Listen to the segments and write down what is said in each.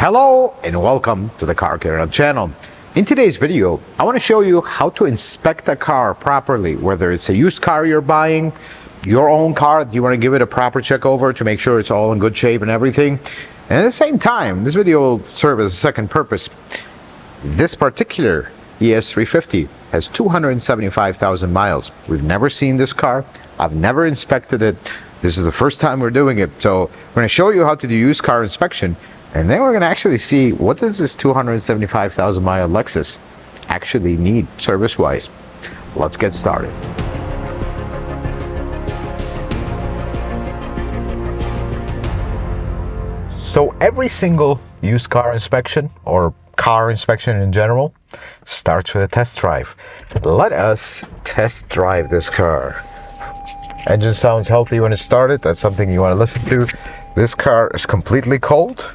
Hello and welcome to the Car Care channel. In today's video, I want to show you how to inspect a car properly, whether it's a used car you're buying, your own car that you want to give it a proper check over to make sure it's all in good shape and everything. And at the same time, this video will serve as a second purpose. This particular ES350 has 275,000 miles. We've never seen this car. I've never inspected it. This is the first time we're doing it. So we're going to show you how to do used car inspection. And then we're going to actually see what does this 275,000 mile Lexus actually need service-wise. Let's get started. So every single used car inspection or car inspection in general starts with a test drive. Let us test drive this car. Engine sounds healthy when it started. That's something you want to listen to. This car is completely cold.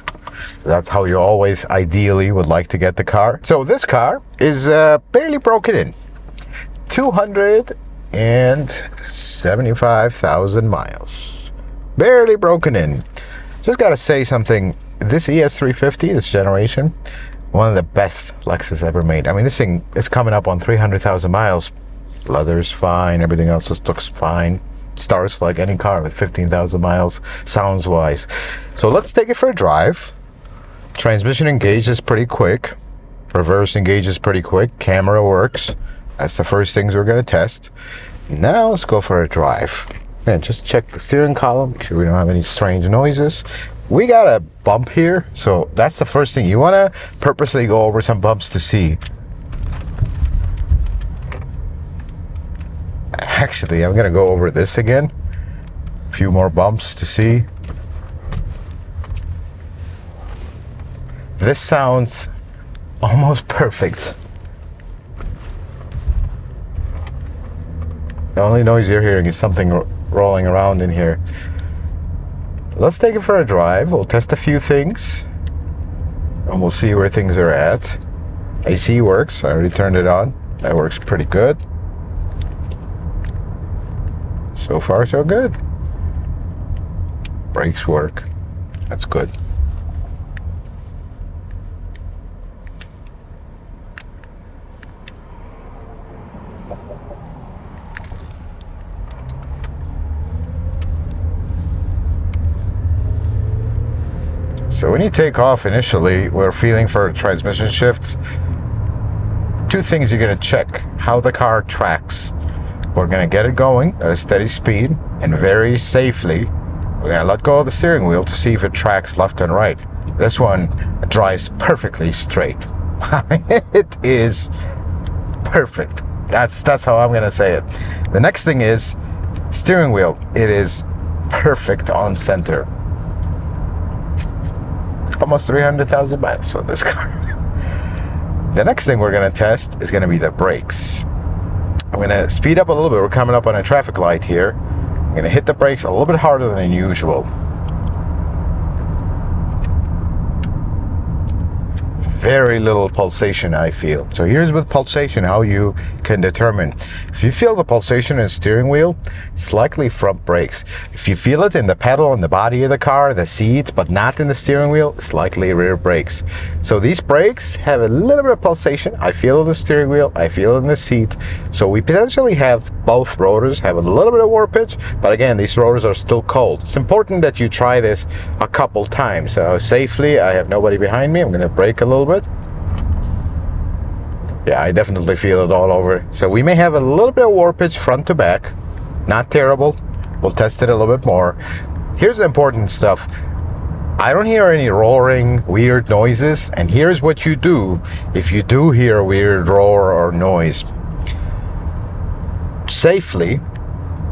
That's how you always ideally would like to get the car. So this car is barely broken in. 275,000 miles. Barely broken in. Just gotta say something. This ES350, this generation, one of the best Lexus ever made. I mean, this thing is coming up on 300,000 miles. Leather's fine. Everything else looks fine. Starts like any car with 15,000 miles, sounds-wise. So let's take it for a drive. Transmission engage is pretty quick. Reverse engage is pretty quick. Camera works. That's the first things we're going to test. Now let's go for a drive. And just check the steering column. Make sure we don't have any strange noises. We got a bump here. So that's the first thing. You want to purposely go over some bumps to see. Actually, I'm going to go over this again. A few more bumps to see. This sounds almost perfect. The only noise you're hearing is something rolling around in here. Let's take it for a drive. We'll test a few things and we'll see where things are at. AC works. I already turned it on. That works pretty good. So far, so good. Brakes work. That's good. So when you take off initially, we're feeling for transmission shifts. Two things you're going to check: how the car tracks. We're going to get it going at a steady speed and very safely. We're going to let go of the steering wheel to see if it tracks left and right. This one drives perfectly straight. It is perfect. That's how I'm going to say it. The next thing is steering wheel. It is perfect on center. Almost 300,000 miles on this car. The next thing we're going to test is going to be the brakes. I'm going to speed up a little bit. We're coming up on a traffic light here. I'm going to hit the brakes a little bit harder than usual. Very little pulsation, I feel. So here's with pulsation how you can determine. If you feel the pulsation in the steering wheel, it's likely front brakes. If you feel it in the pedal and the body of the car, the seat, but not in the steering wheel, it's likely rear brakes. So these brakes have a little bit of pulsation. I feel it in the steering wheel, I feel it in the seat. So we potentially have both rotors have a little bit of warpage, but again, these rotors are still cold. It's important that you try this a couple times. So safely, I have nobody behind me. I'm going to brake a little bit. Yeah, I definitely feel it all over. So we may have a little bit of warpage front to back. Not terrible. We'll test it a little bit more. Here's the important stuff. I don't hear any roaring, weird noises. And here's what you do if you do hear a weird roar or noise. Safely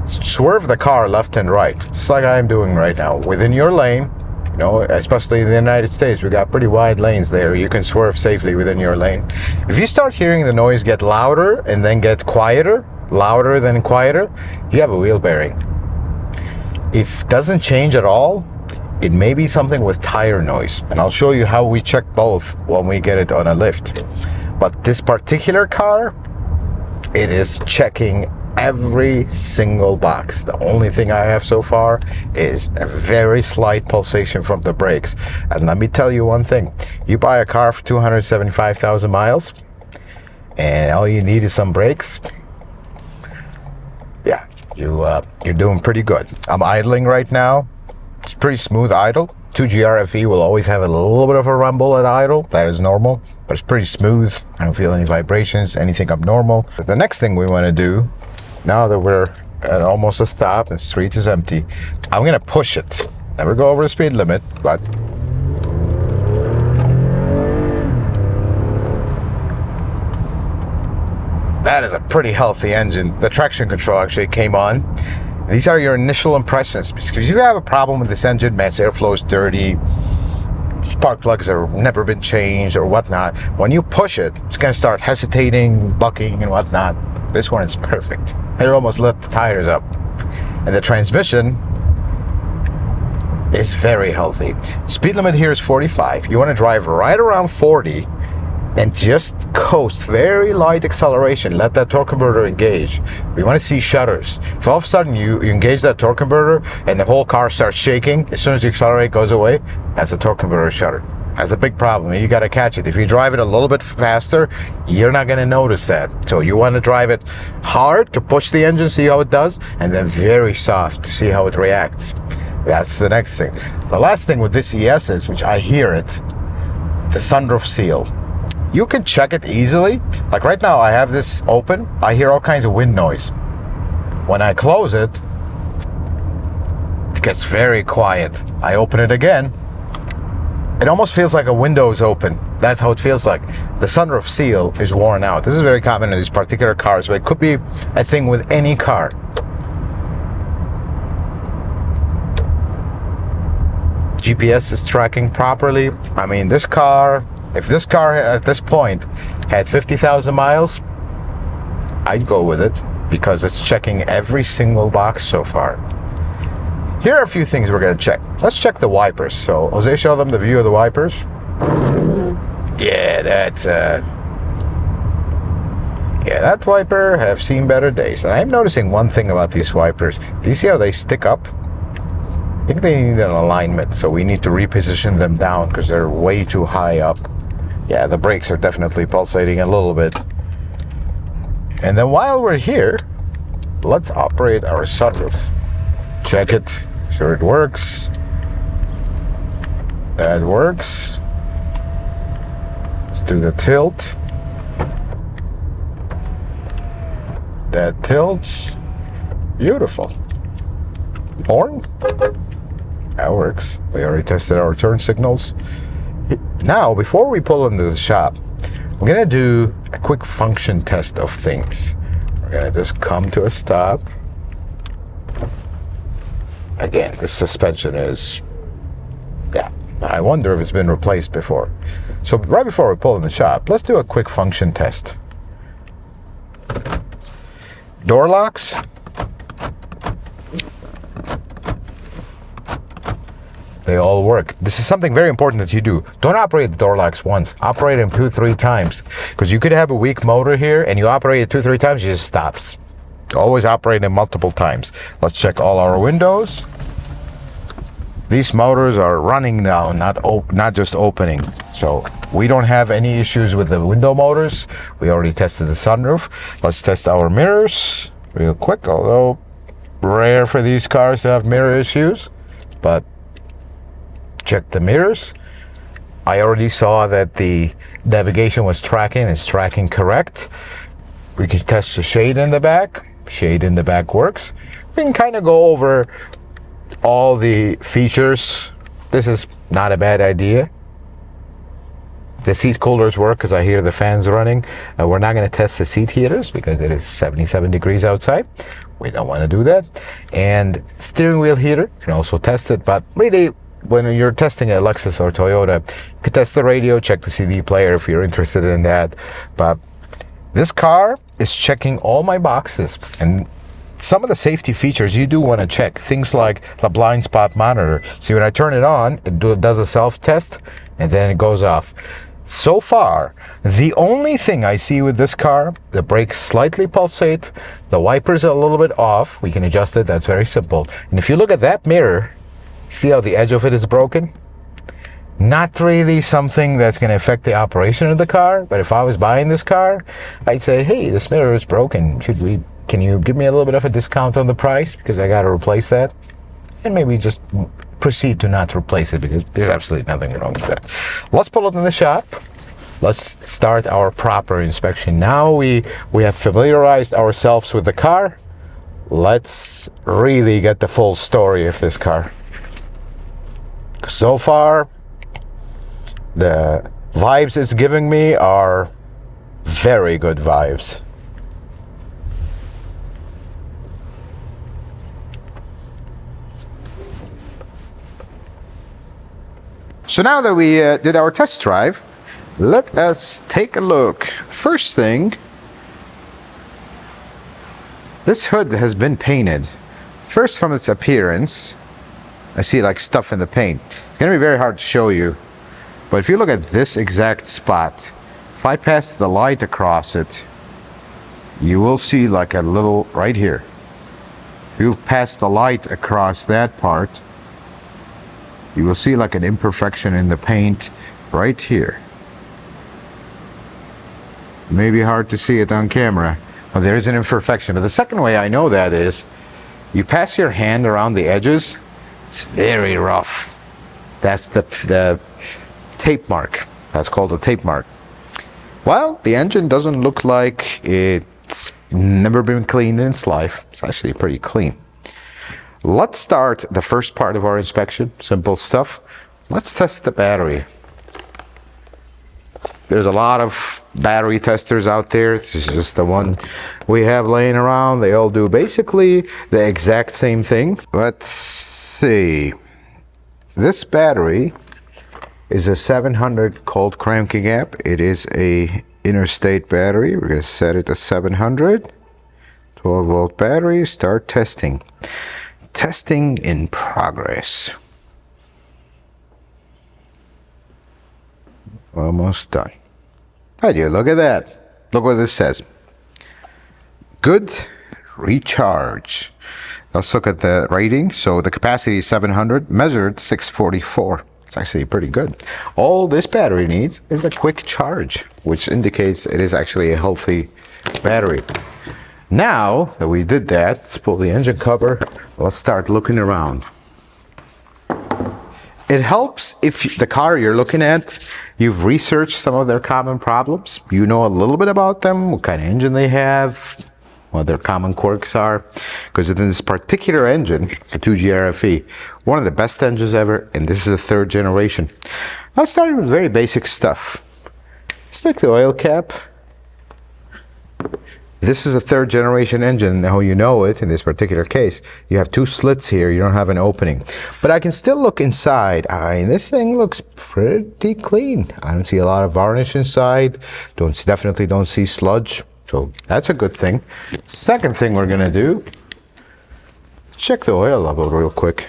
swerve the car left and right, just like I'm doing right now, within your lane. You know, especially in the United States, we got pretty wide lanes there. You can swerve safely within your lane. If you start hearing the noise get louder and then get quieter, louder than quieter, you have a wheel bearing. If it doesn't change at all, it may be something with tire noise. And I'll show you how we check both when we get it on a lift. But this particular car, it is checking every single box. The only thing I have so far is a very slight pulsation from the brakes. And let me tell you one thing, You buy a car for 275,000 miles, and all you need is some brakes. Yeah, you're doing pretty good. I'm idling right now. It's pretty smooth idle. 2GR-FE will always have a little bit of a rumble at idle. That is normal, but it's pretty smooth. I don't feel any vibrations, anything abnormal. But the next thing we want to do, now that we're at almost a stop and the street is empty, I'm going to push it. Never go over the speed limit, but that is a pretty healthy engine. The traction control actually came on. These are your initial impressions, because if you have a problem with this engine, mass airflow is dirty, spark plugs have never been changed or whatnot, when you push it, it's going to start hesitating, bucking and whatnot. This one is perfect. It almost lit the tires up. And the transmission is very healthy. Speed limit here is 45. You want to drive right around 40 and just coast, very light acceleration. Let that torque converter engage. We want to see shudders. If all of a sudden you engage that torque converter and the whole car starts shaking, as soon as you accelerate, it goes away, that's a torque converter shudder. That's a big problem. You got to catch it. If you drive it a little bit faster, you're not going to notice that. So you want to drive it hard to push the engine, see how it does, and then very soft to see how it reacts. That's the next thing. The last thing with this ES is, which I hear it, the sunroof seal. You can check it easily. Like right now, I have this open. I hear all kinds of wind noise. When I close it, it gets very quiet. I open it again. It almost feels like a window is open. That's how it feels like. The sunroof seal is worn out. This is very common in these particular cars, but it could be a thing with any car. GPS is tracking properly. I mean, this car, if this car at this point had 50,000 miles, I'd go with it because it's checking every single box so far. Here are a few things we're going to check. Let's check the wipers. So, Jose, show them the view of the wipers. Yeah, that wiper have seen better days. And I'm noticing one thing about these wipers. Do you see how they stick up? I think they need an alignment, so we need to reposition them down because they're way too high up. Yeah, the brakes are definitely pulsating a little bit. And then while we're here, let's operate our sunroof. Check it, sure it works. That works. Let's do the tilt. That tilts. Beautiful. Horn. That works. We already tested our turn signals. Now, before we pull into the shop, we're gonna do a quick function test of things. We're gonna just come to a stop. Again, the suspension is, yeah, I wonder if it's been replaced before. So right before we pull in the shop, let's do a quick function test. Door locks. They all work. This is something very important that you do. Don't operate the door locks once. Operate them 2-3 times. Because you could have a weak motor here and you operate it 2-3 times, it just stops. Always operate them multiple times. Let's check all our windows. These motors are running now, not just opening. So we don't have any issues with the window motors. We already tested the sunroof. Let's test our mirrors real quick, although rare for these cars to have mirror issues. But check the mirrors. I already saw that the navigation was tracking. It's tracking correct. We can test the shade in the back. Shade in the back works. We can kind of go over all the features. This is not a bad idea. The seat coolers work because I hear the fans running. We're not going to test the seat heaters because it is 77 degrees outside. We don't want to do that. And steering wheel heater, you can also test it, but really when you're testing a Lexus or Toyota, you can test the radio, check the CD player if you're interested in that. But this car is checking all my boxes, and some of the safety features you do want to check. Things like the blind spot monitor. See, when I turn it on, it does a self-test, and then it goes off. So far, the only thing I see with this car, the brakes slightly pulsate, the wipers are a little bit off. We can adjust it, that's very simple. And if you look at that mirror, see how the edge of it is broken? Not really something that's going to affect the operation of the car, but if I was buying this car, I'd say, hey, this mirror is broken. Can you give me a little bit of a discount on the price because I got to replace that? And maybe just proceed to not replace it because there's absolutely nothing wrong with that. Let's pull it in the shop. Let's start our proper inspection. Now we have familiarized ourselves with the car. Let's really get the full story of this car. So far, the vibes it's giving me are very good vibes. So now that we did our test drive, let us take a look. First thing, this hood has been painted. First, from its appearance, I see like stuff in the paint. It's gonna be very hard to show you, but if you look at this exact spot, if I pass the light across it, you will see like a little, right here. If you pass the light across that part, you will see like an imperfection in the paint right here. It may be hard to see it on camera, but there is an imperfection. But the second way I know that is, you pass your hand around the edges, it's very rough. That's the tape mark. That's called a tape mark. Well, the engine doesn't look like it's never been cleaned in its life. It's actually pretty clean. Let's start the first part of our inspection. Simple stuff. Let's test the battery. There's a lot of battery testers out there. This is just the one we have laying around. They all do basically the exact same thing. Let's see. This battery is a 700 cold cranking gap. It is a interstate battery. We're going to set it to 700. 12 volt battery. Start testing. Testing in progress. Almost done. How'd you look at that? Look what this says. Good recharge. Let's look at the rating. So the capacity is 700, measured 644. It's actually pretty good. All this battery needs is a quick charge, which indicates it is actually a healthy battery. Now that we did that, let's pull the engine cover. Let's start looking around. It helps if the car you're looking at, you've researched some of their common problems. You know a little bit about them, what kind of engine they have, what their common quirks are. Because in this particular engine, it's a 2G RFE, one of the best engines ever, and this is a third generation. Let's start with very basic stuff. Let's take the oil cap. This is a third generation engine. Now you know it in this particular case. You have two slits here, you don't have an opening. But I can still look inside. This thing looks pretty clean. I don't see a lot of varnish inside. Definitely don't see sludge. So that's a good thing. Second thing we're gonna do, check the oil level real quick.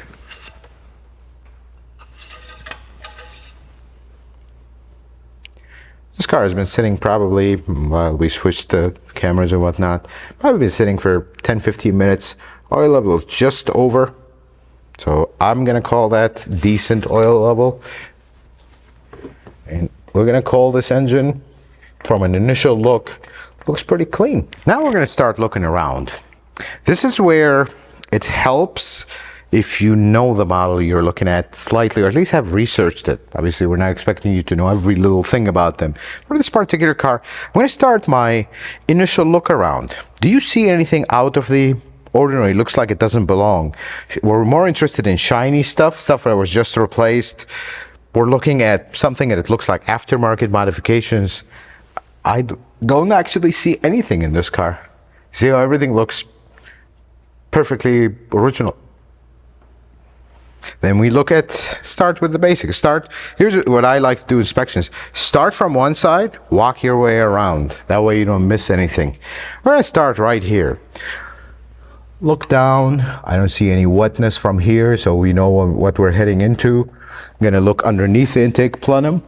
This car has been sitting probably, while we switched the cameras and whatnot, probably been sitting for 10-15 minutes. Oil level just over. So I'm gonna call that decent oil level. And we're gonna call this engine, from an initial look, looks pretty clean. Now we're gonna start looking around. This is where it helps if you know the model you're looking at slightly, or at least have researched it. Obviously, we're not expecting you to know every little thing about them. For this particular car, I'm going to start my initial look around. Do you see anything out of the ordinary? Looks like it doesn't belong. We're more interested in shiny stuff that was just replaced. We're looking at something that it looks like aftermarket modifications. I don't actually see anything in this car. See how everything looks perfectly original. Then we look at, start with the basics. Here's what I like to do inspections. Start from one side, walk your way around. That way you don't miss anything. We're gonna start right here. Look down. I don't see any wetness from here, so we know what we're heading into. I'm gonna look underneath the intake plenum.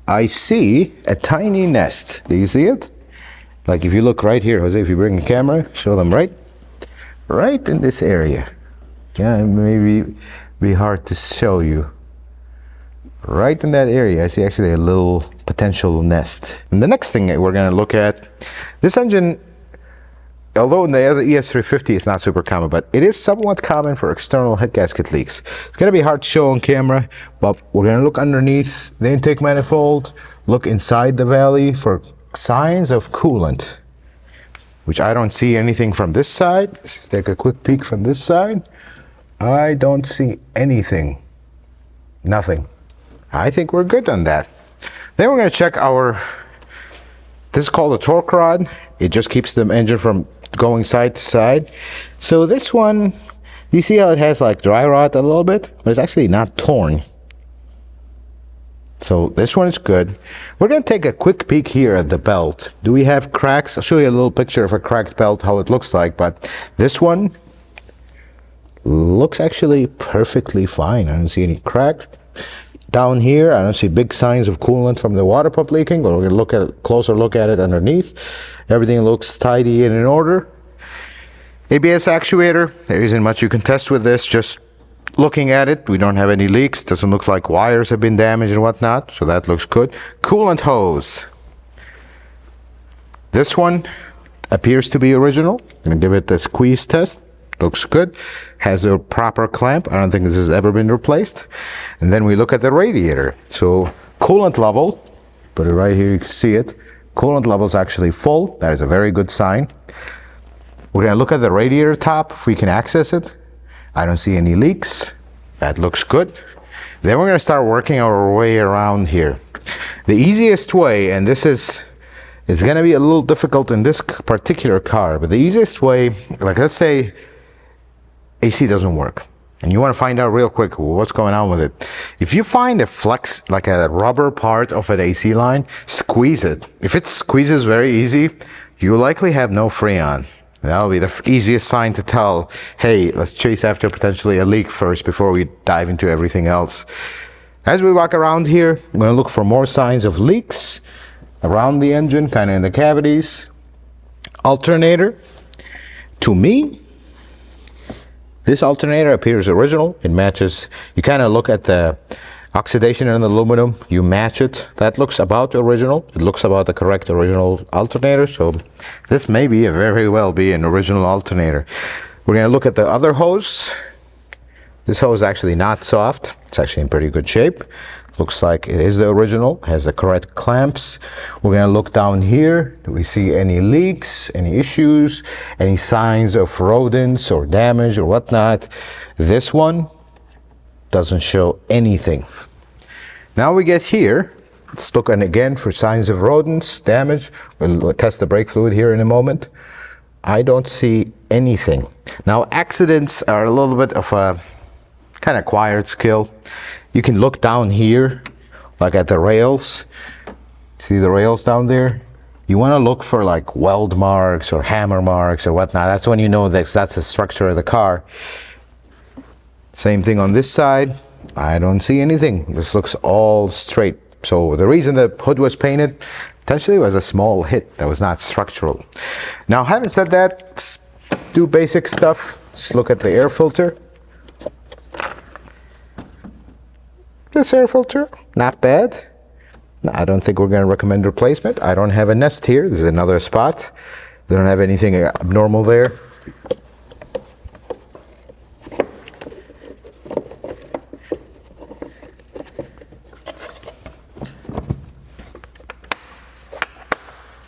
I see a tiny nest. Do you see it? Like if you look right here, Jose, if you bring the camera, show them right in this area. Yeah, it may be hard to show you. Right in that area, I see actually a little potential nest. And the next thing that we're going to look at, this engine, although in the other ES350 it's not super common, but it is somewhat common for external head gasket leaks. It's going to be hard to show on camera, but we're going to look underneath the intake manifold, look inside the valley for signs of coolant, which I don't see anything from this side. Let's just take a quick peek from this side. I don't see anything. Nothing. I think we're good on that. Then we're going to check this is called a torque rod. It just keeps the engine from going side to side. So this one, you see how it has like dry rot a little bit, but it's actually not torn. So this one is good. We're going to take a quick peek here at the belt. Do we have cracks? I'll show you a little picture of a cracked belt, how it looks like, but this one looks actually perfectly fine. I don't see any cracks. Down here, I don't see big signs of coolant from the water pump leaking, but we're going to look at a closer look at it underneath. Everything looks tidy and in order. ABS actuator, there isn't much you can test with this. Just looking at it, we don't have any leaks. Doesn't look like wires have been damaged and whatnot, so that looks good. Coolant hose. This one appears to be original. I'm going to give it the squeeze test. Looks good. Has a proper clamp. I don't think this has ever been replaced. And then we look at the radiator. So coolant level, put it right here, you can see it. Coolant level is actually full. That is a very good sign. We're going to look at the radiator top, if we can access it. I don't see any leaks. That looks good. Then we're going to start working our way around here. The easiest way, and this is, it's going to be a little difficult in this particular car, but the easiest way, like let's say AC doesn't work and you want to find out real quick what's going on with it. If you find a flex, like a rubber part of an AC line, squeeze it. If it squeezes very easy, you likely have no freon. That'll be the easiest sign to tell, hey, let's chase after potentially a leak first before we dive into everything else. As we walk around here, I'm going to look for more signs of leaks around the engine, kind of in the cavities. Alternator, to me, this alternator appears original. It matches, you kind of look at the oxidation in the aluminum, you match it. That looks about original. It looks about the correct original alternator. So this may be very well be an original alternator. We're going to look at the other hose. This hose is actually not soft. It's actually in pretty good shape. Looks like it is the original, has the correct clamps. We're going to look down here. Do we see any leaks, any issues, any signs of rodents or damage or whatnot? This one doesn't show anything. Now we get here. Let's look again for signs of rodents, damage. We'll test the brake fluid here in a moment. I don't see anything. Now accidents are a little bit of a kind of acquired skill. You can look down here, like at the rails. See the rails down there? You want to look for like weld marks or hammer marks or whatnot. That's when you know that that's the structure of the car. Same thing on this side. I don't see anything. This looks all straight. So the reason the hood was painted potentially was a small hit that was not structural. Now, having said that, let's do basic stuff. Let's look at the air filter. This air filter, not bad. No, I don't think we're going to recommend replacement. I don't have a nest here. This is another spot. They don't have anything abnormal there.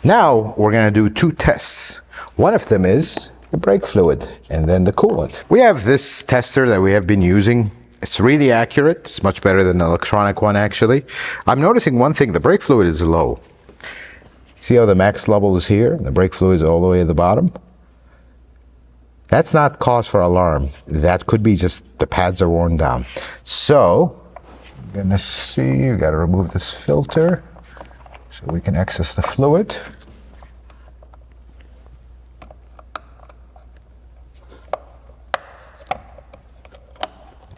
Now we're going to do two tests. One of them is the brake fluid and then the coolant. We have this tester that we have been using. It's really accurate. It's much better than the electronic one, actually. I'm noticing one thing, the brake fluid is low. See how the max level is here? The brake fluid is all the way at the bottom. That's not cause for alarm. That could be just the pads are worn down. So, I'm gonna see, you gotta remove this filter so we can access the fluid.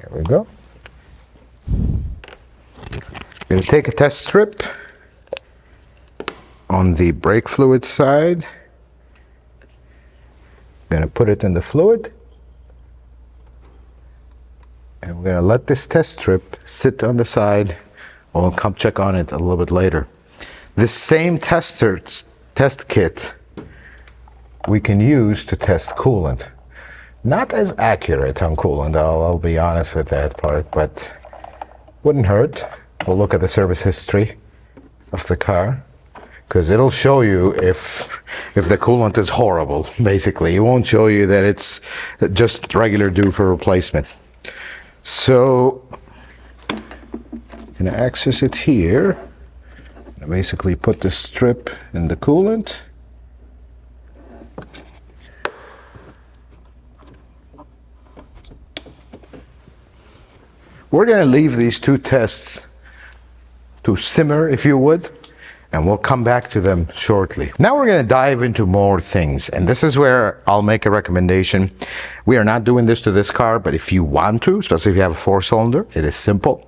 There we go. I'm going to take a test strip on the brake fluid side. I'm going to put it in the fluid. And we're going to let this test strip sit on the side We'll come check on it a little bit later. This same test kit we can use to test coolant. Not as accurate on coolant, I'll be honest with that part, but wouldn't hurt. We'll look at the service history of the car, because it'll show you if the coolant is horrible, basically. It won't show you that it's just regular due for replacement. So, I'm gonna access it here. I basically put the strip in the coolant. We're going to leave these two tests to simmer, if you would, and we'll come back to them shortly. Now we're going to dive into more things, and this is where I'll make a recommendation. We are not doing this to this car, but if you want to, especially if you have a 4-cylinder, it is simple.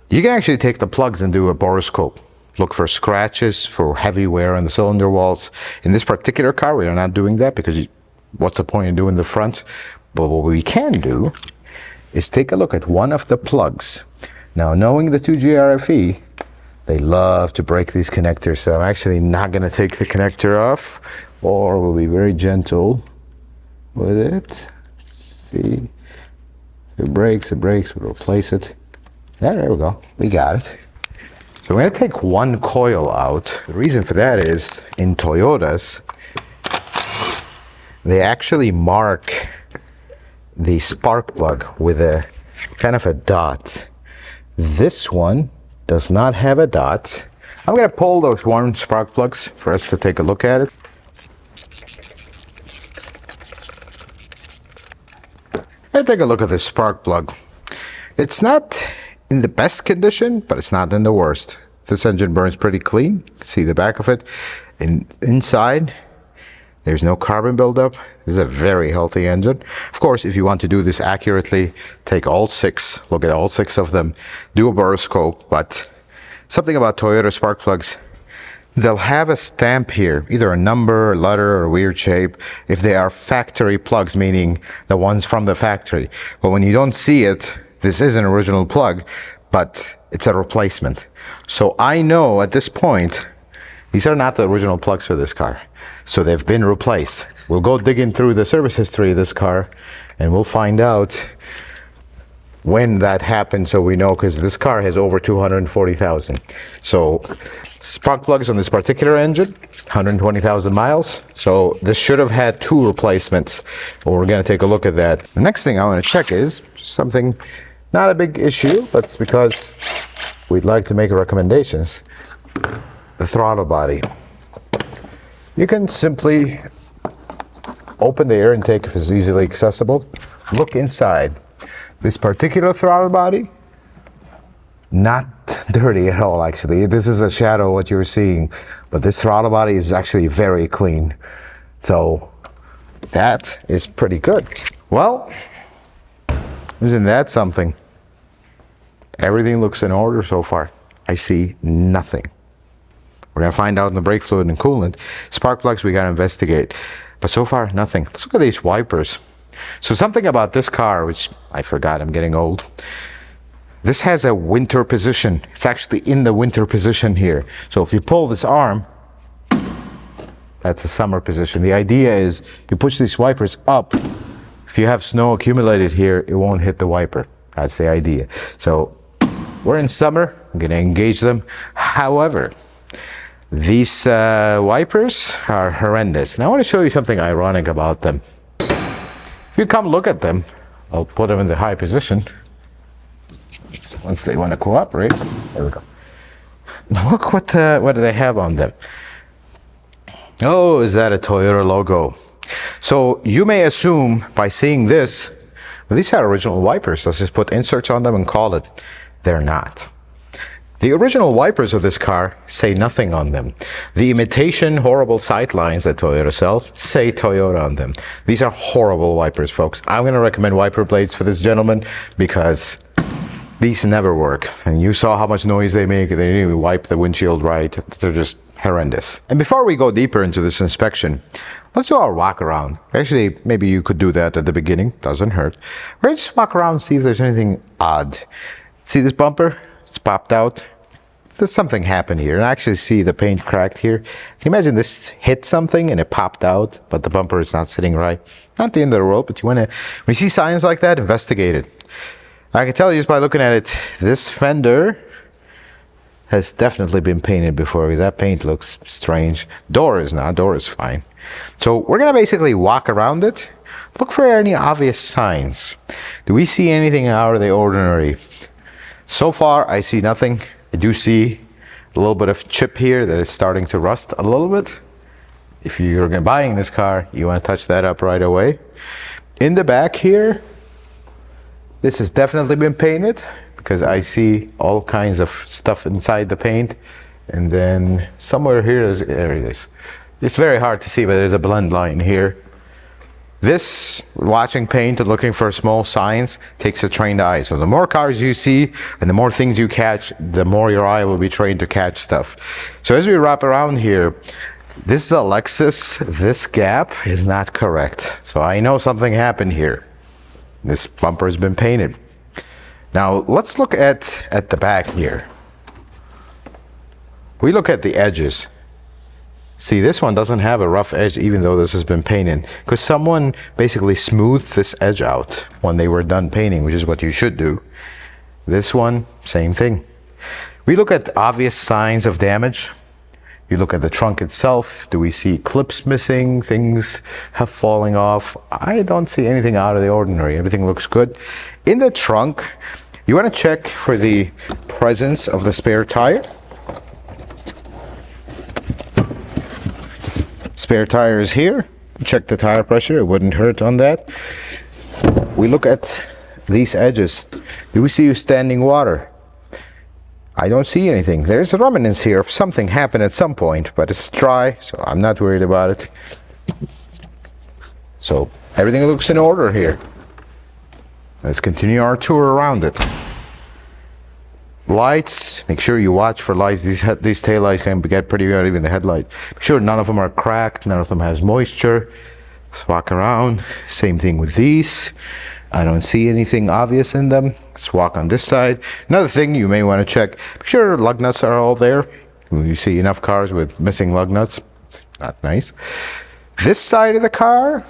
You can actually take the plugs and do a boroscope. Look for scratches, for heavy wear on the cylinder walls. In this particular car, we are not doing that because what's the point in doing the front? But what we can do is take a look at one of the plugs. Now, knowing the 2GRFE, they love to break these connectors, so I'm actually not going to take the connector off, or we'll be very gentle with it. Let's see. If it breaks, we'll replace it. There we go. We got it. So we're going to take one coil out. The reason for that is, in Toyotas, they actually mark the spark plug with a kind of a dot. This one does not have a dot. I'm going to pull those one spark plugs for us to take a look at it. And take a look at this spark plug. It's not in the best condition, but it's not in the worst. This engine burns pretty clean. You can see the back of it. Inside, there's no carbon buildup. This is a very healthy engine. Of course, if you want to do this accurately, take all 6, look at all 6 of them, do a boroscope. But something about Toyota spark plugs, they'll have a stamp here, either a number, a letter, or a weird shape, if they are factory plugs, meaning the ones from the factory. But when you don't see it, this is an original plug, but it's a replacement. So I know at this point, these are not the original plugs for this car. So they've been replaced. We'll go digging through the service history of this car, and we'll find out when that happened, so we know, because this car has over 240,000. So spark plugs on this particular engine, 120,000 miles. So this should have had 2 replacements. Well, we're going to take a look at that. The next thing I want to check is something, not a big issue, but it's because we'd like to make recommendations. The throttle body. You can simply open the air intake if it's easily accessible. Look inside. This particular throttle body, not dirty at all, actually. This is a shadow what you're seeing, but this throttle body is actually very clean. So that is pretty good. Well, isn't that something? Everything looks in order so far. I see nothing. We're gonna find out in the brake fluid and coolant. Spark plugs we gotta investigate. But so far, nothing. Let's look at these wipers. So something about this car, which I forgot, I'm getting old. This has a winter position. It's actually in the winter position here. So if you pull this arm, that's a summer position. The idea is you push these wipers up. If you have snow accumulated here, it won't hit the wiper. That's the idea. So we're in summer. I'm gonna engage them. However, these wipers are horrendous. And I want to show you something ironic about them. If you come look at them, I'll put them in the high position. Once they want to cooperate, there we go. Look what do they have on them. Oh, is that a Toyota logo? So you may assume by seeing this, well, these are original wipers. Let's just put inserts on them and call it. They're not. The original wipers of this car say nothing on them. The imitation horrible sight lines that Toyota sells say Toyota on them. These are horrible wipers, folks. I'm going to recommend wiper blades for this gentleman because these never work. And you saw how much noise they make. They didn't even wipe the windshield right. They're just horrendous. And before we go deeper into this inspection, let's do our walk around. Actually, maybe you could do that at the beginning. Doesn't hurt. We're going to just walk around and see if there's anything odd. See this bumper? It's popped out. there's something happened here. And I actually see the paint cracked here. Can you imagine this hit something and it popped out, but the bumper is not sitting right? Not the end of the world, but when you see signs like that, investigate it. I can tell you just by looking at it, this fender has definitely been painted before, because that paint looks strange. Door is not. Door is fine. So we're going to basically walk around it, look for any obvious signs. Do we see anything out of the ordinary? So far, I see nothing. I do see a little bit of chip here that is starting to rust a little bit. If you're buying this car, you want to touch that up right away. In the back here, this has definitely been painted, because I see all kinds of stuff inside the paint. And then somewhere here, there it is. It's very hard to see, but there's a blend line here. This, watching paint and looking for small signs, takes a trained eye. So the more cars you see and the more things you catch, the more your eye will be trained to catch stuff. So as we wrap around here, this is a Lexus. This gap is not correct. So I know something happened here. This bumper has been painted. Now let's look at the back here. We look at the edges. See, this one doesn't have a rough edge, even though this has been painted, because someone basically smoothed this edge out when they were done painting, which is what you should do. This one, same thing. We look at obvious signs of damage. You look at the trunk itself. Do we see clips missing? Things have falling off? I don't see anything out of the ordinary. Everything looks good. In the trunk, you want to check for the presence of the spare tire. Spare tire is here. Check the tire pressure. It wouldn't hurt on that. We look at these edges. Do we see standing water? I don't see anything. There's a remnants here of something happened at some point, but it's dry, so I'm not worried about it. So everything looks in order here. Let's continue our tour around it. Lights, make sure you watch for lights. These tail lights can get pretty good, even the headlight. Make sure none of them are cracked, none of them has moisture. Let's walk around. Same thing with these. I don't see anything obvious in them. Let's walk on this side. Another thing you may want to check, make sure lug nuts are all there. You see enough cars with missing lug nuts. It's not nice. This side of the car,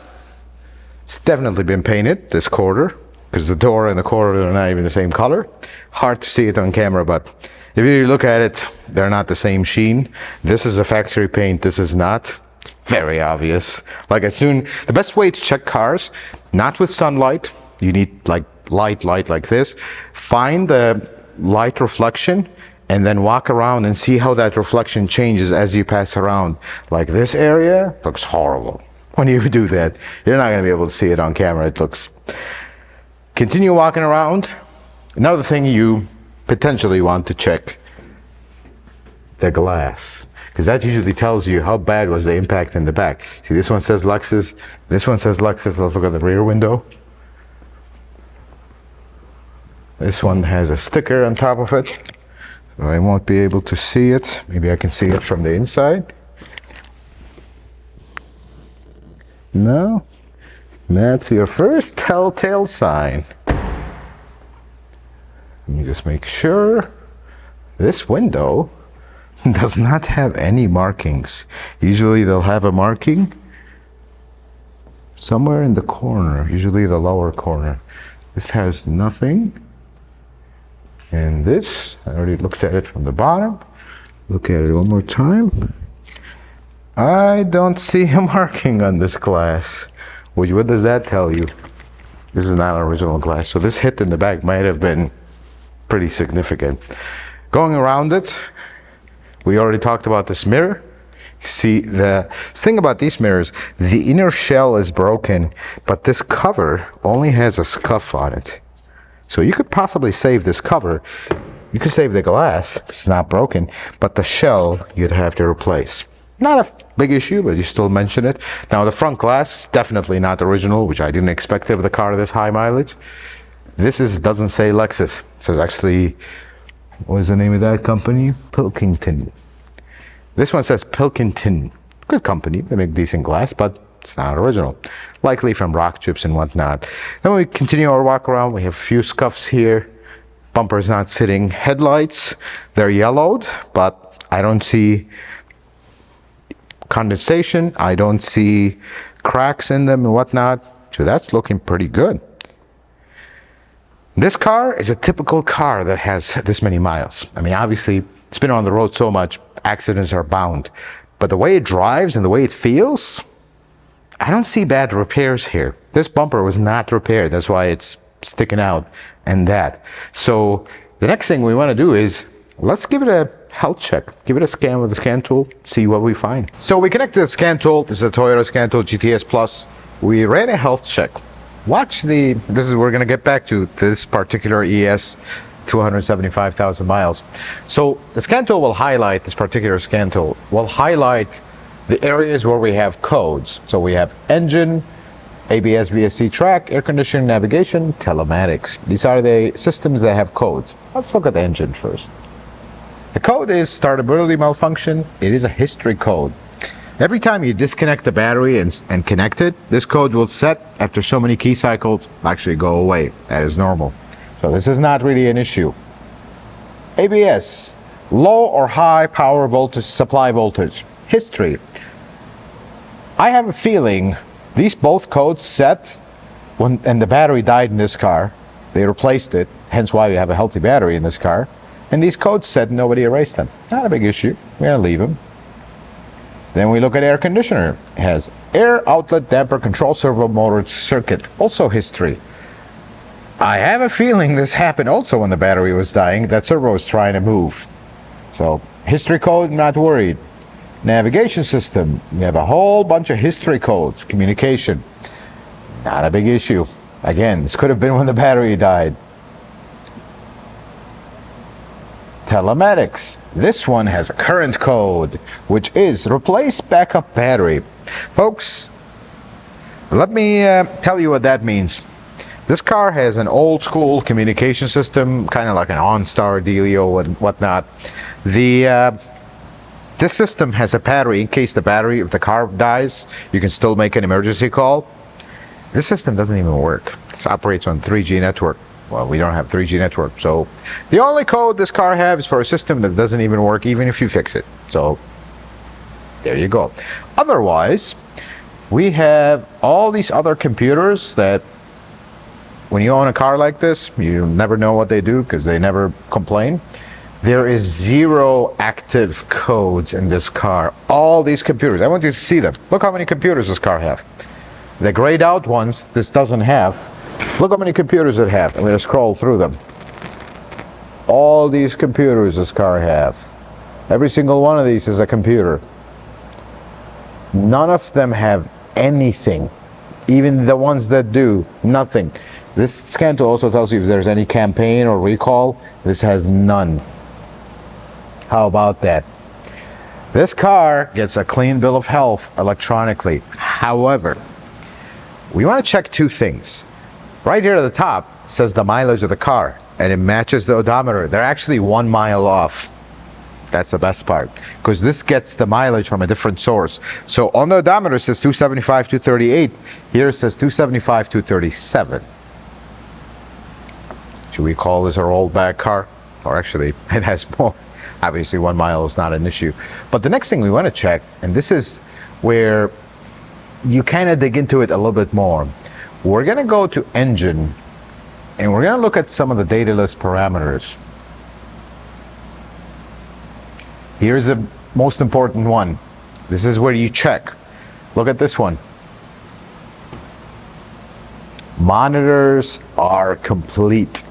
it's definitely been painted, this quarter, because the door and the quarter are not even the same color. Hard to see it on camera, but if you look at it, they're not the same sheen. This is a factory paint, this is not. Very obvious. Like the best way to check cars, not with sunlight, you need like light like this. Find the light reflection and then walk around and see how that reflection changes as you pass around. Like this area looks horrible. When you do that, you're not going to be able to see it on camera. It looks... Continue walking around. Another thing you potentially want to check, the glass, because that usually tells you how bad was the impact in the back. See, this one says Lexus, this one says Lexus. Let's look at the rear window. This one has a sticker on top of it, so I won't be able to see it. Maybe I can see it from the inside. No, that's your first telltale sign. Let me just make sure. This window does not have any markings. Usually they'll have a marking somewhere in the corner, usually the lower corner. This has nothing. And this, I already looked at it from the bottom. Look at it one more time. I don't see a marking on this glass. Which, what does that tell you? This is not original glass. So this hit in the back might have been pretty significant. Going around it, we already talked about this mirror. You see, the thing about these mirrors, the inner shell is broken, but this cover only has a scuff on it. So you could possibly save this cover. You could save the glass, it's not broken, but the shell you'd have to replace. Not a big issue, but you still mention it. Now the front glass is definitely not original, which I didn't expect of the car this high mileage. This doesn't say Lexus. It says actually, what is the name of that company? Pilkington. This one says Pilkington. Good company, they make decent glass, but it's not original. Likely from rock chips and whatnot. Then we continue our walk around. We have a few scuffs here. Bumper's not sitting. Headlights, they're yellowed, but I don't see condensation. I don't see cracks in them and whatnot. So that's looking pretty good. This car is a typical car that has this many miles. I mean, obviously, it's been on the road so much, accidents are bound. But the way it drives and the way it feels, I don't see bad repairs here. This bumper was not repaired. That's why it's sticking out and that. So the next thing we want to do is, let's give it a health check. Give it a scan with the scan tool, see what we find. So we connect to the scan tool. This is a Toyota Scan Tool GTS Plus. We ran a health check. Watch we're going to get back to this particular ES 275,000 miles. So the scan tool will highlight, this particular scan tool will highlight the areas where we have codes. So we have engine, ABS, VSC track, air conditioning, navigation, telematics. These are the systems that have codes. Let's look at the engine first. The code is startability malfunction. It is a history code. Every time you disconnect the battery and connect it, this code will set after so many key cycles, actually go away. That is normal. So this is not really an issue. ABS, low or high power voltage, supply voltage. History. I have a feeling these both codes set and the battery died in this car. They replaced it, hence why we have a healthy battery in this car. And these codes set, nobody erased them. Not a big issue. We're gonna leave them. Then we look at air conditioner. It has air outlet damper control servo motor circuit, also history. I have a feeling this happened also when the battery was dying. That servo was trying to move. So history code, not worried. Navigation system, you have a whole bunch of history codes. Communication, not a big issue. Again, this could have been when the battery died. Telematics. This one has a current code, which is replace backup battery. Folks, let me tell you what that means. This car has an old school communication system, kind of like an OnStar dealio and whatnot. This system has a battery in case the battery of the car dies, you can still make an emergency call. This system doesn't even work. This operates on 3G network. Well, we don't have 3G network, so the only code this car has is for a system that doesn't even work, even if you fix it. So there you go. Otherwise, we have all these other computers that when you own a car like this, you never know what they do because they never complain. There is 0 active codes in this car. All these computers, I want you to see them. Look how many computers this car has. The grayed out ones, this doesn't have. Look how many computers it has. I'm going to scroll through them. All these computers this car has. Every single one of these is a computer. None of them have anything. Even the ones that do, nothing. This scan tool also tells you if there's any campaign or recall. This has none. How about that? This car gets a clean bill of health electronically. However, we want to check 2 things. Right here at the top says the mileage of the car, and it matches the odometer. They're actually 1 mile off. That's the best part, because this gets the mileage from a different source. So on the odometer it says 275, 238. Here it says 275, 237. Should we call this our old bag car? Or actually, it has more. Obviously, 1 mile is not an issue. But the next thing we want to check, and this is where you kind of dig into it a little bit more. We're going to go to engine, and we're going to look at some of the data list parameters. Here's the most important one. This is where you check. Look at this one. Monitors are complete.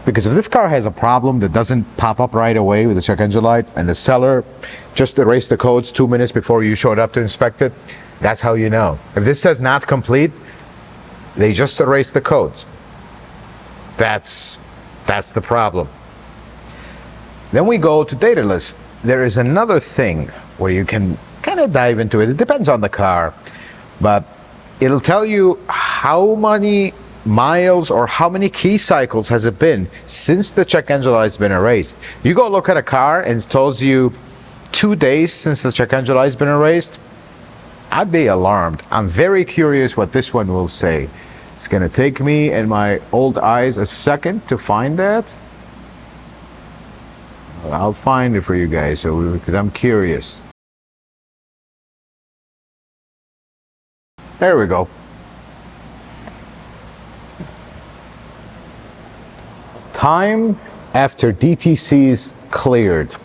Because if this car has a problem that doesn't pop up right away with the check engine light, and the seller just erased the codes 2 minutes before you showed up to inspect it, that's how you know. If this says not complete, they just erased the codes. That's the problem. Then we go to data list. There is another thing where you can kind of dive into it. It depends on the car, but it'll tell you how many miles or how many key cycles has it been since the check engine light's been erased. You go look at a car and it tells you 2 days since the check engine light's been erased. I'd be alarmed. I'm very curious what this one will say. It's going to take me and my old eyes a second to find that. I'll find it for you guys, so because I'm curious. There we go. Time after DTC's cleared.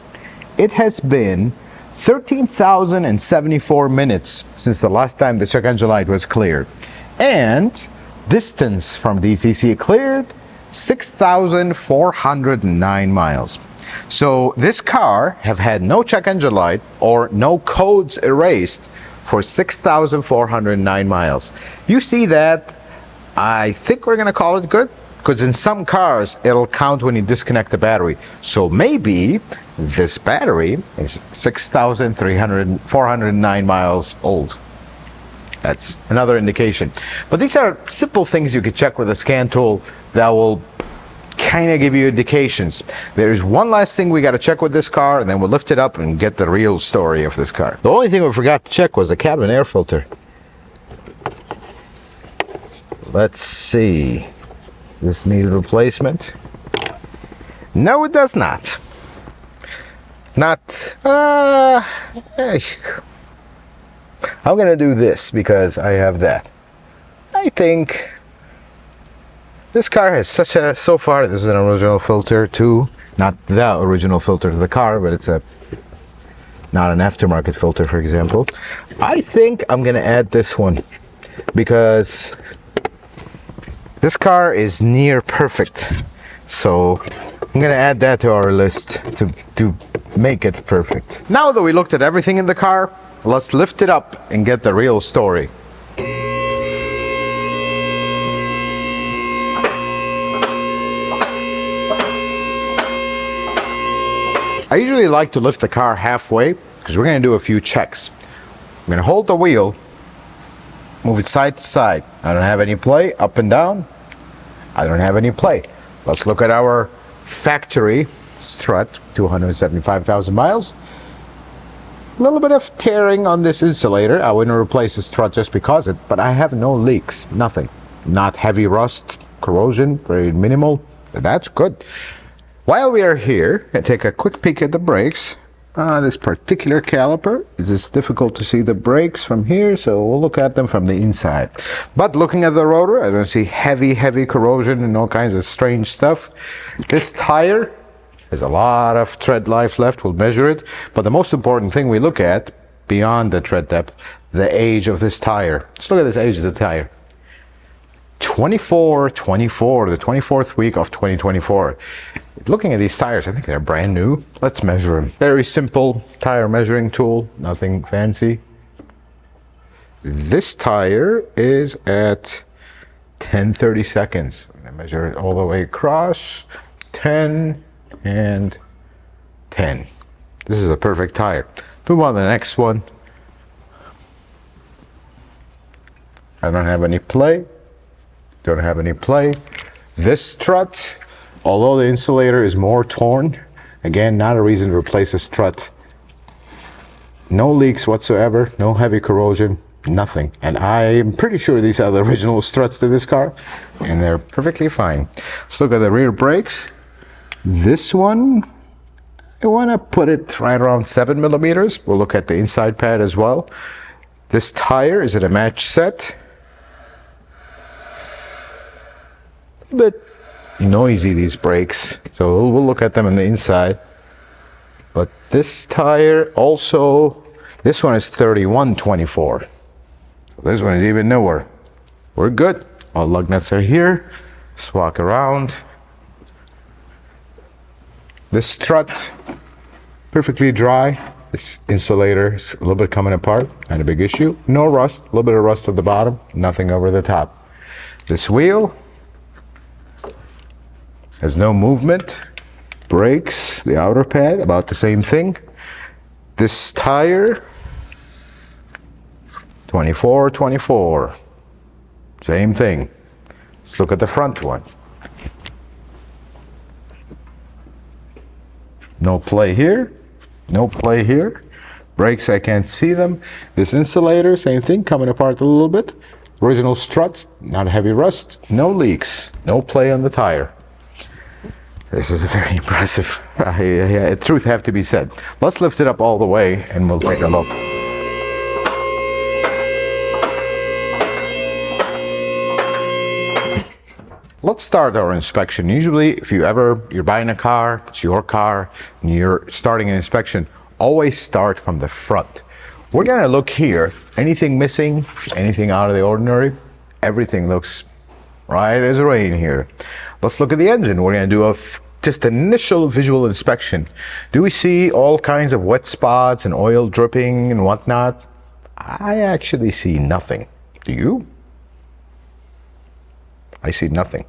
It has been 13,074 minutes since the last time the check engine light was cleared. And distance from DTC cleared, 6,409 miles. So this car have had no check engine light or no codes erased for 6,409 miles. You see that? I think we're gonna call it good, because in some cars it'll count when you disconnect the battery. So maybe this battery is 6,409 miles old. That's another indication. But these are simple things you could check with a scan tool that will kind of give you indications. There's one last thing we got to check with this car, and then we'll lift it up and get the real story of this car. The only thing we forgot to check was the cabin air filter. Let's see. This needs replacement? No, it does not. I'm gonna do this because I have that. I think this car has so far, this is an original filter too. Not the original filter to the car, but it's not an aftermarket filter, for example. I think I'm gonna add this one because this car is near perfect. So I'm gonna add that to our list to make it perfect. Now that we looked at everything in the car, let's lift it up and get the real story. I usually like to lift the car halfway because we're gonna do a few checks. I'm gonna hold the wheel, move it side to side. I don't have any play, up and down. I don't have any play. Let's look at our factory strut, 275,000 miles. A little bit of tearing on this insulator. I wouldn't replace the strut just because it, but I have no leaks, nothing. Not heavy rust, corrosion, very minimal. That's good. While we are here, I take a quick peek at the brakes. This particular caliper, it's difficult to see the brakes from here, so we'll look at them from the inside. But looking at the rotor, I don't see heavy corrosion and all kinds of strange stuff. This tire, there's a lot of tread life left, we'll measure it. But the most important thing we look at, beyond the tread depth, the age of this tire. Let's look at this age of the tire. 24, the 24th week of 2024. Looking at these tires, I think they're brand new. Let's measure them. Very simple tire measuring tool, nothing fancy. This tire is at 10/30 seconds. I'm gonna measure it all the way across. 10 and 10. This is a perfect tire. Move on to the next one. I don't have any play. Don't have any play. This strut, although the insulator is more torn, again, not a reason to replace the strut. No leaks whatsoever, no heavy corrosion, nothing. And I'm pretty sure these are the original struts to this car, and they're perfectly fine. Let's look at the rear brakes. This one, I want to put it right around 7 millimeters. We'll look at the inside pad as well. This tire is at a match set. A bit noisy, these brakes, so we'll look at them on the inside. But this tire also, this one is 31/24. This one is even newer. We're good. All lug nuts are here. Let's walk around. This strut, perfectly dry. This insulator is a little bit coming apart, not a big issue. No rust, a little bit of rust at the bottom, nothing over the top. This wheel has no movement. Brakes, the outer pad, about the same thing. This tire, 24/24. Same thing. Let's look at the front one. No play here, no play here. Brakes, I can't see them. This insulator, same thing, coming apart a little bit. Original strut, not heavy rust, no leaks, no play on the tire. This is very impressive. Truth have to be said. Let's lift it up all the way and we'll take a look. Let's start our inspection. Usually, if you're buying a car, it's your car, and you're starting an inspection, always start from the front. We're gonna look here. Anything missing? Anything out of the ordinary? Everything looks right as rain here. Let's look at the engine. We're gonna do just initial visual inspection. Do we see all kinds of wet spots and oil dripping and whatnot? I actually see nothing. Do you? I see nothing.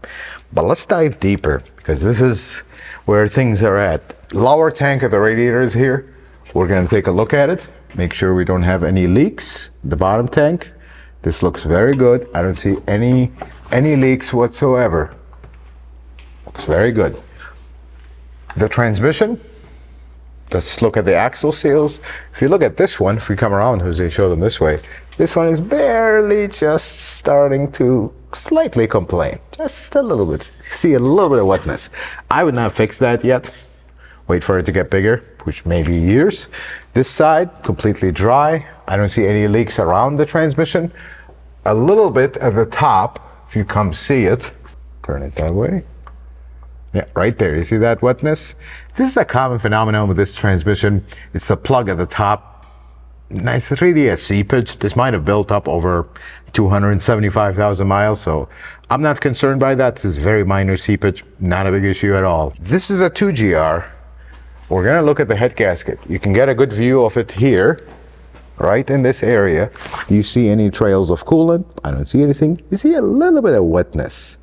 But let's dive deeper, because this is where things are at. Lower tank of the radiator is here. We're gonna take a look at it, make sure we don't have any leaks. The bottom tank, this looks very good. I don't see any leaks whatsoever. Looks very good. The transmission, let's look at the axle seals. If you look at this one, if we come around, Jose, show them this way. This one is barely just starting to slightly complain. Just a little bit. See a little bit of wetness. I would not fix that yet. Wait for it to get bigger, which may be years. This side, completely dry. I don't see any leaks around the transmission. A little bit at the top, if you come see it. Turn it that way. Yeah, right there. You see that wetness? This is a common phenomenon with this transmission. It's the plug at the top. Nice, it's really a seepage. This might have built up over 275,000 miles, so I'm not concerned by that. This is very minor seepage, not a big issue at all. This is a 2GR. We're gonna look at the head gasket. You can get a good view of it here, right in this area. Do you see any trails of coolant? I don't see anything. You see a little bit of wetness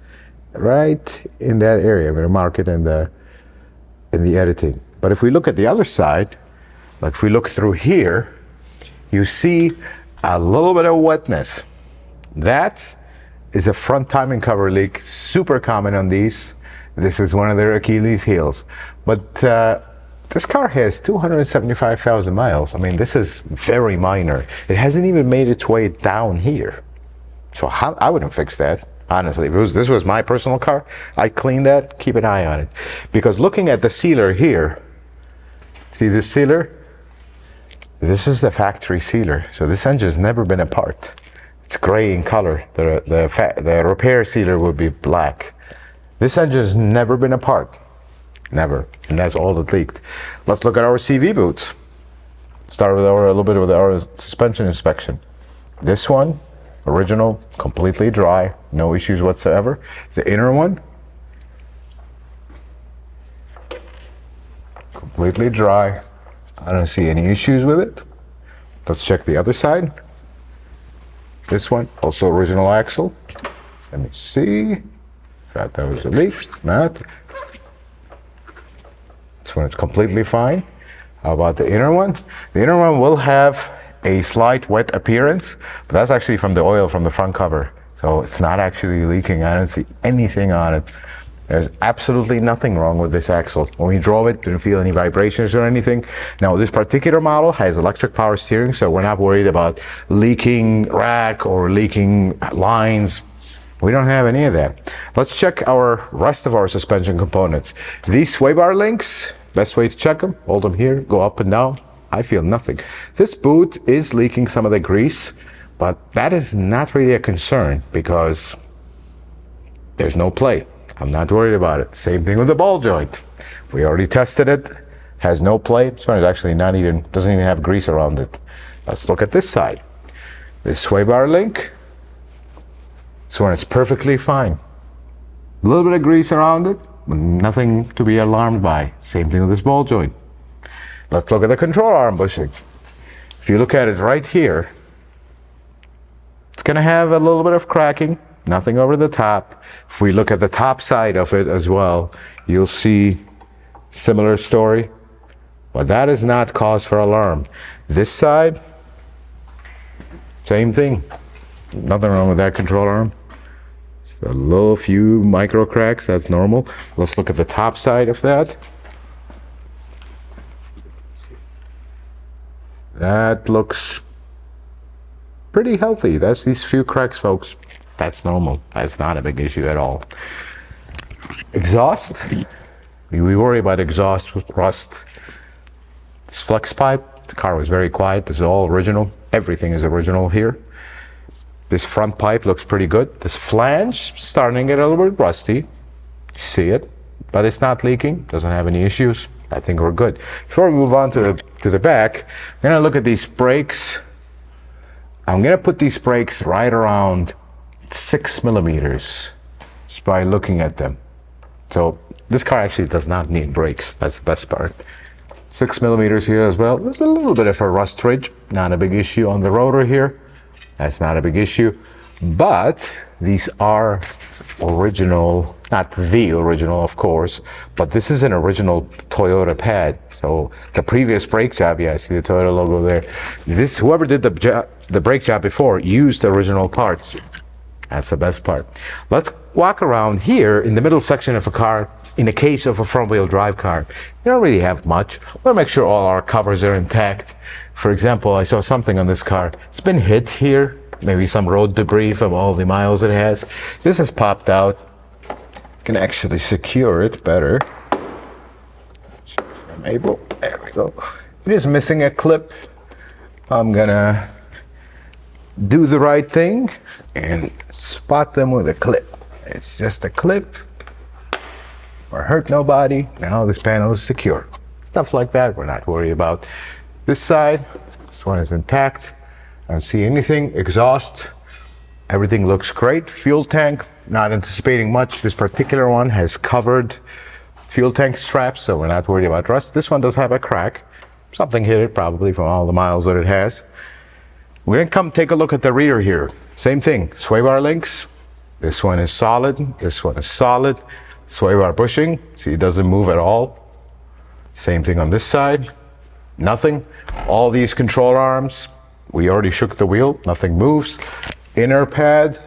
right in that area. I'm gonna mark it in the editing. But if we look at the other side, like if we look through here, you see a little bit of wetness. That is a front timing cover leak, super common on these. This is one of their Achilles heels. But this car has 275,000 miles. I mean, this is very minor. It hasn't even made its way down here. So I wouldn't fix that, honestly. If this was my personal car, I'd clean that, keep an eye on it. Because looking at the sealer here, see this sealer? This is the factory sealer. So this engine has never been apart. It's gray in color. The repair sealer would be black. This engine has never been apart. Never. And that's all that leaked. Let's look at our CV boots. Start with a little bit with our suspension inspection. This one, original, completely dry, no issues whatsoever. The inner one, completely dry. I don't see any issues with it. Let's check the other side. This one, also original axle. Let me see. Thought that was a leak. It's not. This one is completely fine. How about the inner one? The inner one will have a slight wet appearance, but that's actually from the oil from the front cover. So it's not actually leaking. I don't see anything on it. There's absolutely nothing wrong with this axle. When we drove it, didn't feel any vibrations or anything. Now, this particular model has electric power steering, so we're not worried about leaking rack or leaking lines. We don't have any of that. Let's check our rest of our suspension components. These sway bar links, best way to check them, hold them here, go up and down. I feel nothing. This boot is leaking some of the grease, but that is not really a concern because there's no play. I'm not worried about it. Same thing with the ball joint. We already tested it. Has no play. This one is actually doesn't even have grease around it. Let's look at this side. This sway bar link. This one is perfectly fine. A little bit of grease around it, but nothing to be alarmed by. Same thing with this ball joint. Let's look at the control arm bushing. If you look at it right here, it's gonna have a little bit of cracking. Nothing over the top. If we look at the top side of it as well, you'll see similar story, but that is not cause for alarm. This side, same thing. Nothing wrong with that control arm. It's a little few micro cracks, that's normal. Let's look at the top side of that. That looks pretty healthy. That's these few cracks, folks. That's normal. That's not a big issue at all. Exhaust, We worry about exhaust rust. This flex pipe, the car was very quiet. This is all original. Everything is original here. This front pipe looks pretty good. This flange starting to get a little bit rusty. You see it, but it's not leaking. Doesn't have any issues. I think we're good. Before we move on to the back, I'm gonna look at these brakes. I'm gonna put these brakes right around 6 millimeters just by looking at them. So this car actually does not need brakes. That's the best part. 6 millimeters here as well. There's a little bit of a rust ridge. Not a big issue on the rotor here. That's not a big issue. But these are original, not the original, of course, but this is an original Toyota pad. So the previous brake job, yeah, I see the Toyota logo there. This, whoever did the brake job before used the original parts. That's the best part. Let's walk around here in the middle section of a car. In the case of a front-wheel drive car, you don't really have much. We'll make sure all our covers are intact. For example, I saw something on this car. It's been hit here. Maybe some road debris from all the miles it has. This has popped out. You can actually secure it better. If I'm able. There we go. It is missing a clip. I'm gonna do the right thing and spot them with a clip. It's just a clip. Or hurt nobody. Now this panel is secure. Stuff like that we're not worried about. This side, this one is intact. I don't see anything. Exhaust, everything looks great. Fuel tank, not anticipating much. This particular one has covered fuel tank straps, so we're not worried about rust. This one does have a crack. Something hit it probably from all the miles that it has. We're gonna come take a look at the rear here. Same thing, sway bar links. This one is solid, this one is solid. Sway bar bushing, see it doesn't move at all. Same thing on this side, nothing. All these control arms, we already shook the wheel, nothing moves. Inner pad,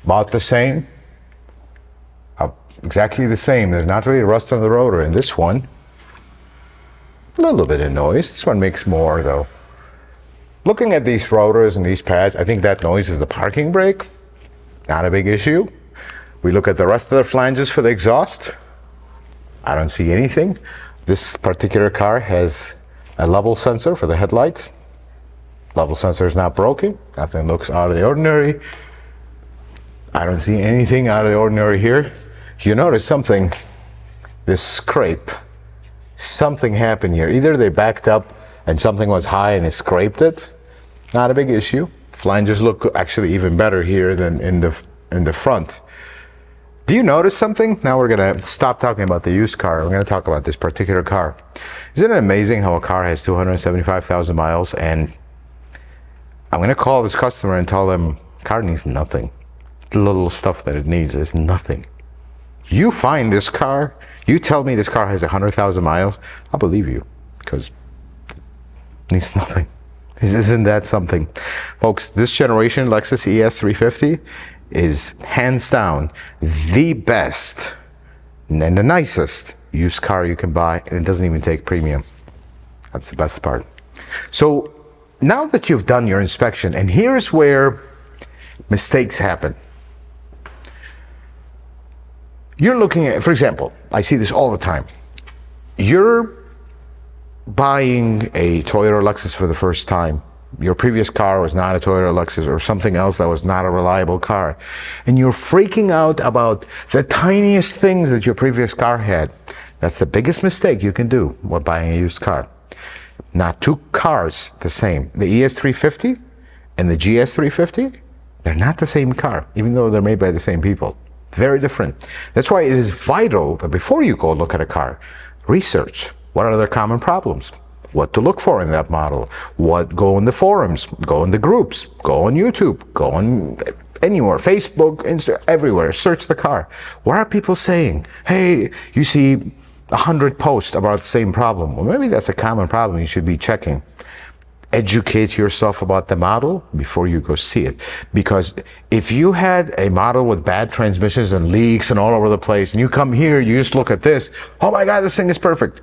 about the same. Exactly the same, there's not really rust on the rotor. In this one, a little bit of noise. This one makes more though. Looking at these rotors and these pads, I think that noise is the parking brake. Not a big issue. We look at the rest of the flanges for the exhaust. I don't see anything. This particular car has a level sensor for the headlights. Level sensor is not broken. Nothing looks out of the ordinary. I don't see anything out of the ordinary here. You notice something, this scrape, something happened here. Either they backed up and something was high and it scraped it. Not a big issue. Flanges look actually even better here than in the front. Do you notice something? Now we're gonna stop talking about the used car. We're gonna talk about this particular car. Isn't it amazing how a car has 275,000 miles and I'm gonna call this customer and tell them car needs nothing. The little stuff that it needs is nothing. You find this car, you tell me this car has 100,000 miles, I'll believe you because it needs nothing. Isn't that something? Folks, this generation Lexus ES 350 is hands down the best and the nicest used car you can buy, and it doesn't even take premium. That's the best part. So now that you've done your inspection, and here's where mistakes happen. You're looking at, for example, I see this all the time. You're buying a Toyota Lexus for the first time. Your previous car was not a Toyota Lexus or something else that was not a reliable car. And you're freaking out about the tiniest things that your previous car had. That's the biggest mistake you can do when buying a used car. Not two cars the same. The ES350 and the GS350, they're not the same car, even though they're made by the same people. Very different. That's why it is vital that before you go look at a car, research. What are their common problems? What to look for in that model? Go in the forums, go in the groups, go on YouTube, go on anywhere, Facebook, Insta, everywhere. Search the car. What are people saying? Hey, you see 100 posts about the same problem. Well, maybe that's a common problem you should be checking. Educate yourself about the model before you go see it. Because if you had a model with bad transmissions and leaks and all over the place, and you come here, you just look at this, oh my God, this thing is perfect.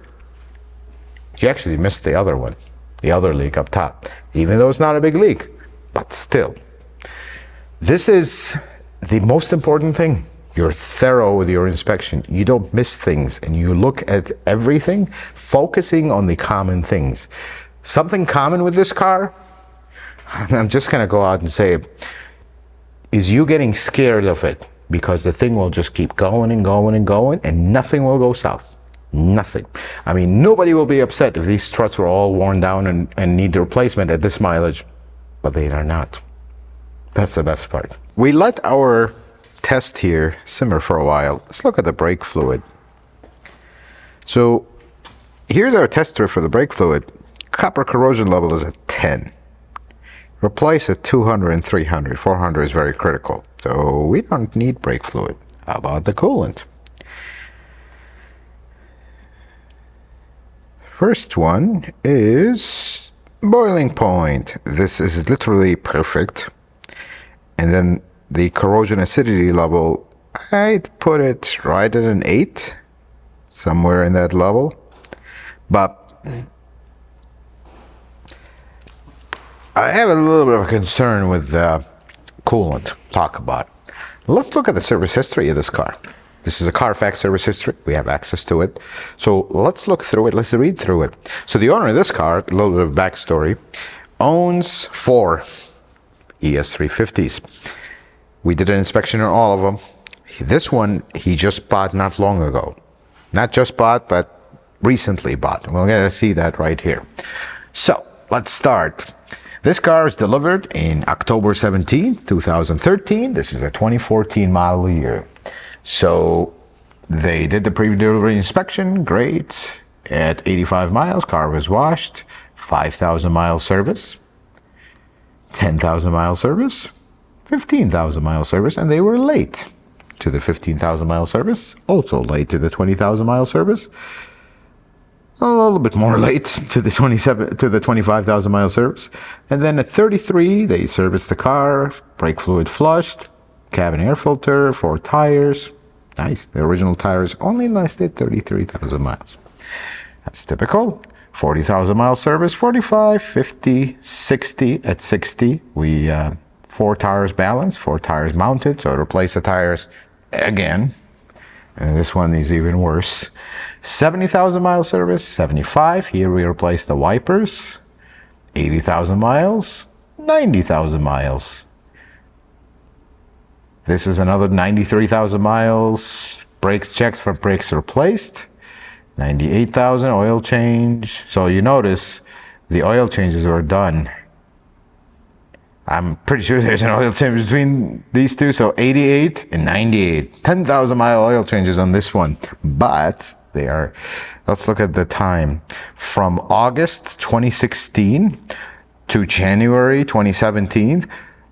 You actually missed the other one, the other leak up top, even though it's not a big leak, but still. This is the most important thing. You're thorough with your inspection. You don't miss things, and you look at everything, focusing on the common things. Something common with this car, I'm just gonna go out and say it, is you getting scared of it, because the thing will just keep going and going and going, and nothing will go south. Nothing. I mean, nobody will be upset if these struts were all worn down and need replacement at this mileage, but they are not. That's the best part. We let our test here simmer for a while. Let's look at the brake fluid. So here's our tester for the brake fluid. Copper corrosion level is at 10. Replace at 200 and 300. 400 is very critical. So we don't need brake fluid. How about the coolant? First one is boiling point. This is literally perfect. And then the corrosion acidity level, I'd put it right at an 8, somewhere in that level. But I have a little bit of a concern with the coolant. Talk about it. Let's look at the service history of this car. This is a Carfax service history. We have access to it. So let's look through it. Let's read through it. So the owner of this car, a little bit of backstory, owns 4 ES350s. We did an inspection on all of them. This one he just bought not long ago. Not just bought, but recently bought. We're going to see that right here. So let's start. This car is delivered in October 17, 2013. This is a 2014 model year. So they did the pre-delivery inspection. Great. At 85 miles, car was washed. 5,000 mile service. 10,000 mile service. 15,000 mile service, and they were late to the 15,000 mile service, also late to the 20,000 mile service, a little bit more late to the 25,000 mile service, and then at 33 they serviced the car, brake fluid flushed, cabin air filter, 4 tires, nice. The original tires only lasted 33,000 miles. That's typical. 40,000 mile service, 45, 50, 60. At 60 we 4 tires balanced, 4 tires mounted, so replace the tires again. And this one is even worse. 70,000 mile service, 75. Here we replace the wipers. 80,000 miles, 90,000 miles. This is another 93,000 miles. Brakes checked for brakes replaced. 98,000 oil change. So you notice the oil changes were done. I'm pretty sure there's an oil change between these two, so 88 and 98. 10,000 mile oil changes on this one, but they are, let's look at the time. From August 2016 to January 2017,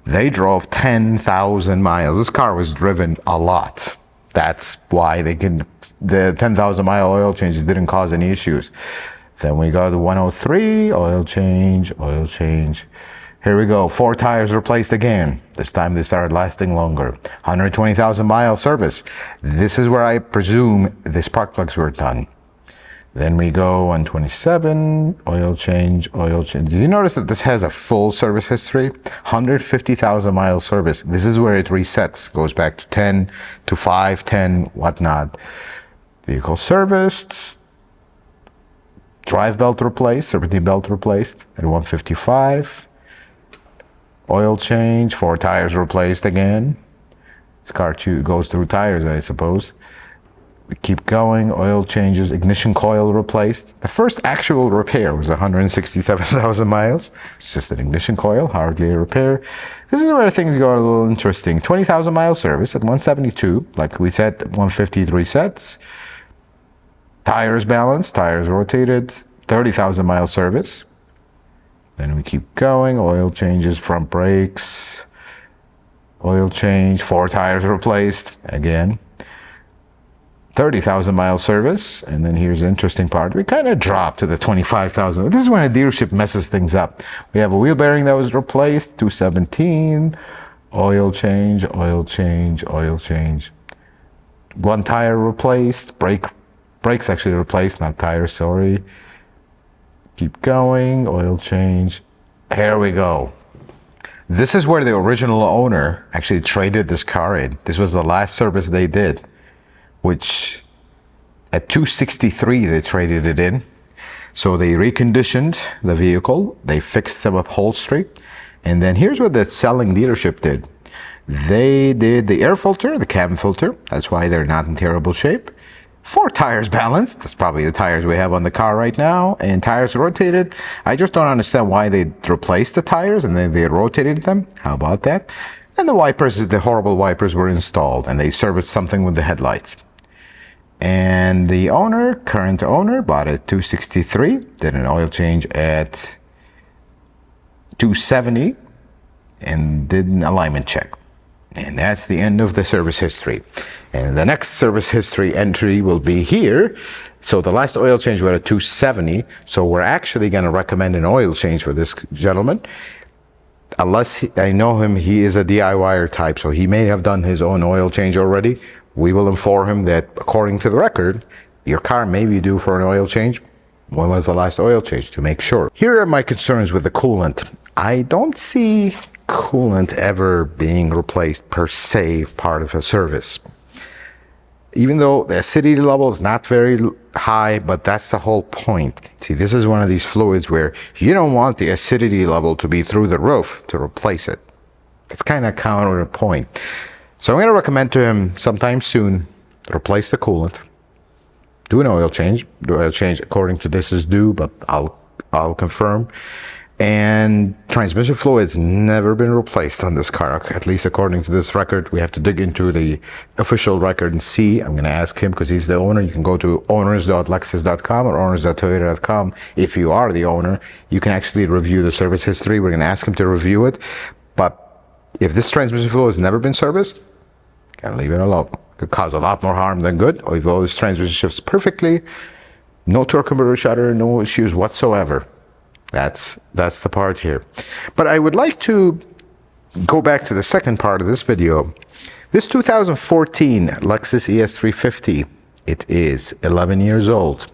they drove 10,000 miles. This car was driven a lot. That's why the 10,000 mile oil changes didn't cause any issues. Then we go to 103, oil change, oil change. Here we go, 4 tires replaced again. This time they started lasting longer. 120,000 mile service. This is where I presume the spark plugs were done. Then we go 127, oil change, oil change. Did you notice that this has a full service history? 150,000 mile service. This is where it resets. Goes back to 10, to 5, 10, whatnot. Vehicle serviced. Drive belt replaced, serpentine belt replaced at 155. Oil change, 4 tires replaced again. This car goes through tires, I suppose. We keep going, oil changes, ignition coil replaced. The first actual repair was 167,000 miles. It's just an ignition coil, hardly a repair. This is where things go a little interesting. 20,000 mile service at 172, like we said, 153 sets. Tires balanced, tires rotated, 30,000 mile service. Then we keep going, oil changes, front brakes, oil change, 4 tires replaced, again. 30,000 mile service, and then here's the interesting part. We kind of drop to the 25,000. This is when a dealership messes things up. We have a wheel bearing that was replaced, 217, oil change, oil change, oil change. 1 tire replaced, brakes actually replaced, not tires, sorry. Keep going, oil change. Here we go. This is where the original owner actually traded this car in. This was the last service they did, which at $263 they traded it in. So they reconditioned the vehicle, they fixed the upholstery, and then here's what the selling dealership did. They did the air filter, the cabin filter. That's why they're not in terrible shape. 4 tires balanced. That's probably the tires we have on the car right now. And tires rotated. I just don't understand why they replaced the tires and then they rotated them. How about that? And the wipers, the horrible wipers, were installed and they serviced something with the headlights. And the owner, current owner, bought it $263, did an oil change at $270, and did an alignment check. And that's the end of the service history. And the next service history entry will be here. So the last oil change was at $270. So we're actually going to recommend an oil change for this gentleman. Unless I know him, he is a DIYer type, so he may have done his own oil change already. We will inform him that according to the record, your car may be due for an oil change. When was the last oil change, to make sure? Here are my concerns with the coolant. I don't see coolant ever being replaced per se part of a service. Even though the acidity level is not very high, but that's the whole point. See, this is one of these fluids where you don't want the acidity level to be through the roof to replace it. It's kind of counter to point. So I'm going to recommend to him sometime soon, replace the coolant, do an oil change. The oil change according to this is due, but I'll confirm. And transmission fluid's never been replaced on this car, at least according to this record. We have to dig into the official record and see. I'm going to ask him because he's the owner. You can go to owners.lexus.com or owners.toyota.com. If you are the owner, you can actually review the service history. We're going to ask him to review it. But if this transmission fluid has never been serviced, can leave it alone. It could cause a lot more harm than good. Although this transmission shifts perfectly, no torque converter shutter, no issues whatsoever. That's the part here. But I would like to go back to the second part of this video. This 2014 Lexus ES350, it is 11 years old.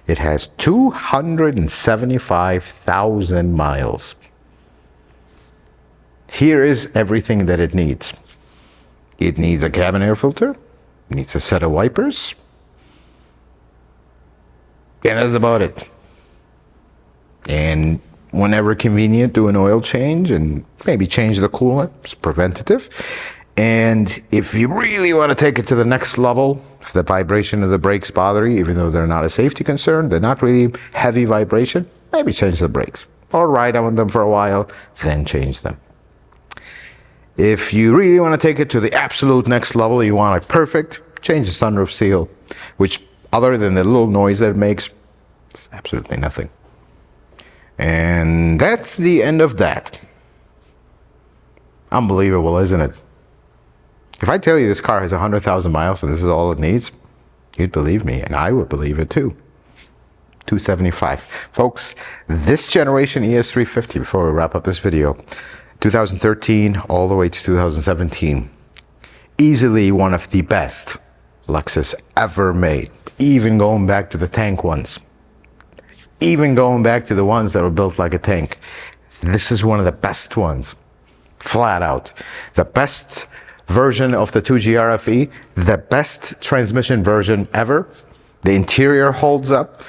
It has 275,000 miles. Here is everything that it needs. It needs a cabin air filter, it needs a set of wipers, and that's about it. And whenever convenient, do an oil change and maybe change the coolant. It's preventative. And if you really want to take it to the next level, if the vibration of the brakes bother you, even though they're not a safety concern, they're not really heavy vibration, maybe change the brakes. Or ride on them for a while, then change them. If you really want to take it to the absolute next level, you want it perfect, change the sunroof seal, which other than the little noise that it makes, it's absolutely nothing. And that's the end of that. Unbelievable, isn't it? If I tell you this car has 100,000 miles and this is all it needs, you'd believe me, and I would believe it too. 275. Folks, this generation ES350, before we wrap up this video, 2013 all the way to 2017, easily one of the best Lexus ever made, even going back to the tank ones. Even going back to the ones that were built like a tank. This is one of the best ones, flat out. The best version of the 2GRFE, the best transmission version ever. The interior holds up.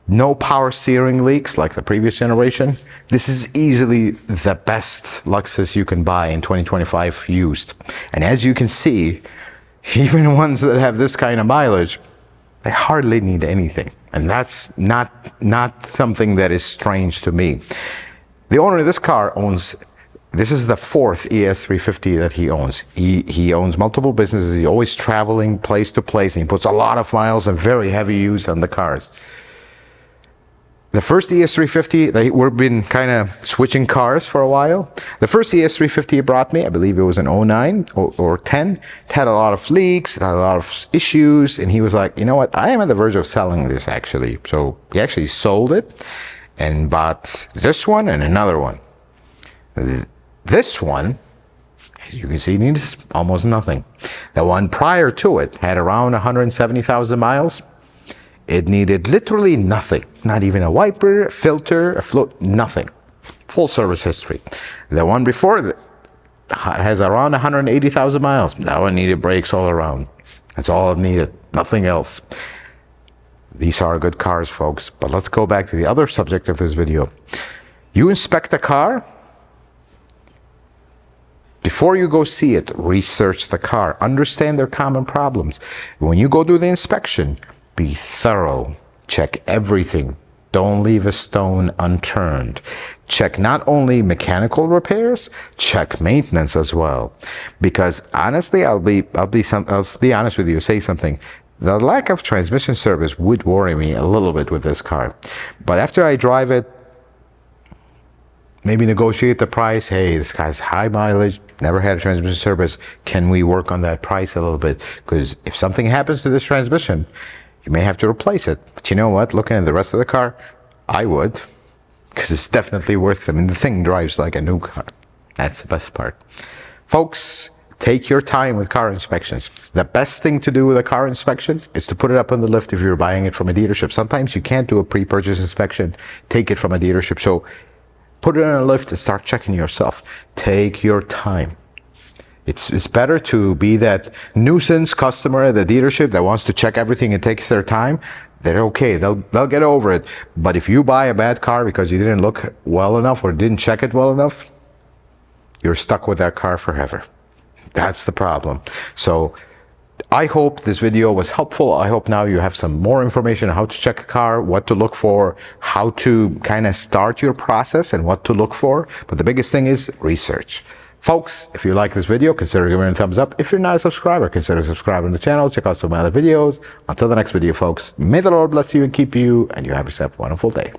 No power steering leaks like the previous generation. This is easily the best Lexus you can buy in 2025 used. And as you can see, even ones that have this kind of mileage, they hardly need anything. And that's not something that is strange to me. The owner of this car owns, this is the 4th ES350 that he owns. He owns multiple businesses. He's always traveling place to place, and he puts a lot of miles and very heavy use on the cars. The first ES350, we've been kind of switching cars for a while. The first ES350 he brought me, I believe it was in 09 or 10. It had a lot of leaks, it had a lot of issues, and he was like, you know what, I am at the verge of selling this actually. So he actually sold it and bought this one and another one. This one, as you can see, needs almost nothing. The one prior to it had around 170,000 miles. It needed literally nothing, not even a wiper, a filter, a float, nothing. full service history. The one before has around 180,000 miles. That one needed brakes all around. That's all it needed, nothing else. These are good cars, folks. But let's go back to the other subject of this video. You inspect a car. Before you go see it, research the car. Understand their common problems. When you go do the inspection, be thorough. Check everything. Don't leave a stone unturned. Check not only mechanical repairs, check maintenance as well. Because honestly, I'll be honest with you, say something. The lack of transmission service would worry me a little bit with this car. But after I drive it, maybe negotiate the price. Hey, this guy's high mileage, never had a transmission service. Can we work on that price a little bit? Because if something happens to this transmission, you may have to replace it. But you know what? Looking at the rest of the car, I would. Because it's definitely worth it. I mean, the thing drives like a new car. That's the best part. Folks, take your time with car inspections. The best thing to do with a car inspection is to put it up on the lift if you're buying it from a dealership. Sometimes you can't do a pre-purchase inspection. Take it from a dealership. So put it on a lift and start checking yourself. Take your time. It's better to be that nuisance customer at the dealership that wants to check everything and takes their time. They're okay. They'll get over it. But if you buy a bad car because you didn't look well enough or didn't check it well enough, you're stuck with that car forever. That's the problem. So I hope this video was helpful. I hope now you have some more information on how to check a car, what to look for, how to kind of start your process and what to look for. But the biggest thing is research. Folks, if you like this video, consider giving it a thumbs up. If you're not a subscriber, consider subscribing to the channel. Check out some other videos. Until the next video, folks, may the Lord bless you and keep you, and you have yourself a wonderful day.